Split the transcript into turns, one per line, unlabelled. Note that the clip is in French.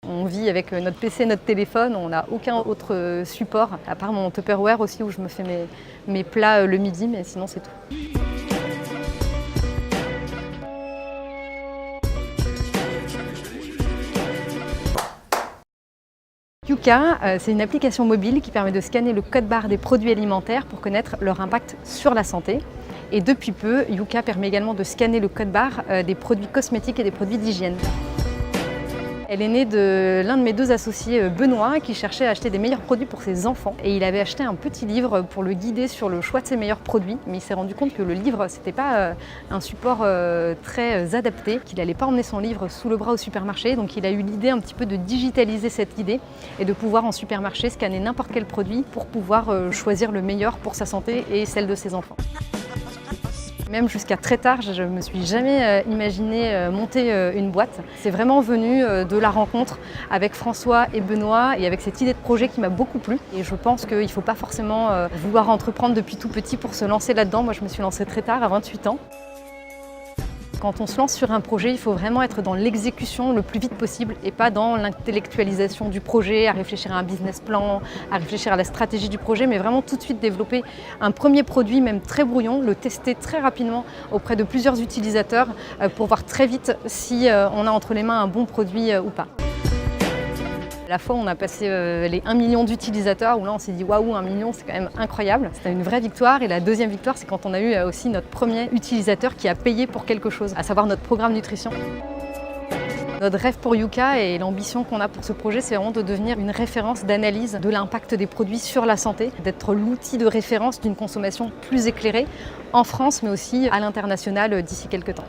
On vit avec notre PC, notre téléphone, on n'a aucun autre support, à part mon Tupperware aussi où je me fais mes plats le midi, mais sinon c'est tout. Yuka, c'est une application mobile qui permet de scanner le code barre des produits alimentaires pour connaître leur impact sur la santé. Et depuis peu, Yuka permet également de scanner le code barre des produits cosmétiques et des produits d'hygiène. Elle est née de l'un de mes deux associés, Benoît, qui cherchait à acheter des meilleurs produits pour ses enfants. Et il avait acheté un petit livre pour le guider sur le choix de ses meilleurs produits. Mais il s'est rendu compte que le livre, c'était pas un support très adapté, qu'il n'allait pas emmener son livre sous le bras au supermarché. Donc il a eu l'idée un petit peu de digitaliser cette idée et de pouvoir en supermarché scanner n'importe quel produit pour pouvoir choisir le meilleur pour sa santé et celle de ses enfants. Même jusqu'à très tard, je ne me suis jamais imaginé monter une boîte. C'est vraiment venu de la rencontre avec François et Benoît et avec cette idée de projet qui m'a beaucoup plu. Et je pense qu'il ne faut pas forcément vouloir entreprendre depuis tout petit pour se lancer là-dedans. Moi, je me suis lancée très tard, à 28 ans. Quand on se lance sur un projet, il faut vraiment être dans l'exécution le plus vite possible et pas dans l'intellectualisation du projet, à réfléchir à un business plan, à réfléchir à la stratégie du projet, mais vraiment tout de suite développer un premier produit, même très brouillon, le tester très rapidement auprès de plusieurs utilisateurs pour voir très vite si on a entre les mains un bon produit ou pas. À la fois, on a passé les 1 million d'utilisateurs, où là on s'est dit waouh, 1 million c'est quand même incroyable. C'était une vraie victoire. Et la deuxième victoire, c'est quand on a eu aussi notre premier utilisateur qui a payé pour quelque chose, à savoir notre programme nutrition. Notre rêve pour Yuka et l'ambition qu'on a pour ce projet, c'est vraiment de devenir une référence d'analyse de l'impact des produits sur la santé, d'être l'outil de référence d'une consommation plus éclairée en France, mais aussi à l'international d'ici quelques temps.